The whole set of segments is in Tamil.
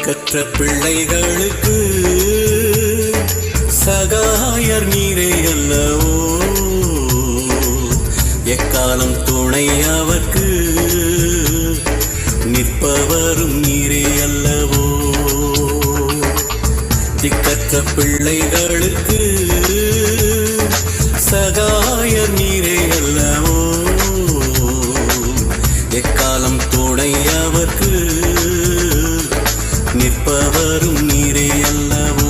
கற்ற பிள்ளைகளுக்கு சகாயர் நீரே அல்லவோ, எக்காலம் துணை அவர்க்கு நிற்பவரும் நீரே அல்லவோ. திக்கற்ற பிள்ளைகளுக்கு சகாயர் நீரே அல்லவோ, எக்காலம் துணை அவர்க்கு நிற்பவரும் நீரே அல்லவோ.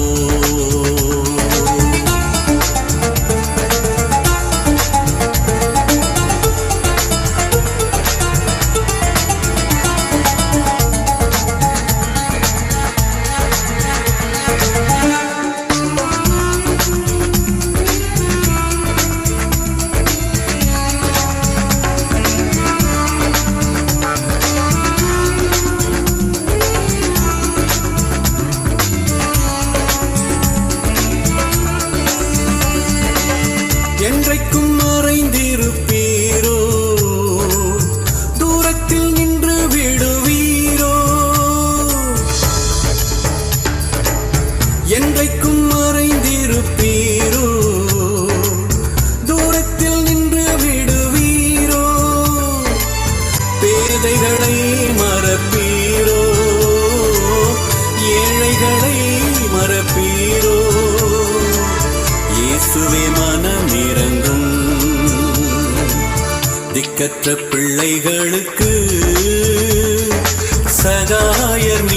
என்றைக்கும் மறைந்திருப்பீரோ, தூரத்தில் நின்று விடுவீரோ. என்றைக்கும் மறைந்திருப்பீரோ, தூரத்தில் நின்று விடுவீரோ. பேதைகளை மறப்பீரோ, ஏழைகளை மறப்பீரோ. இயேசுவே மனமிரங்கும். திக்கற்ற பிள்ளைகளுக்கு சகாயர்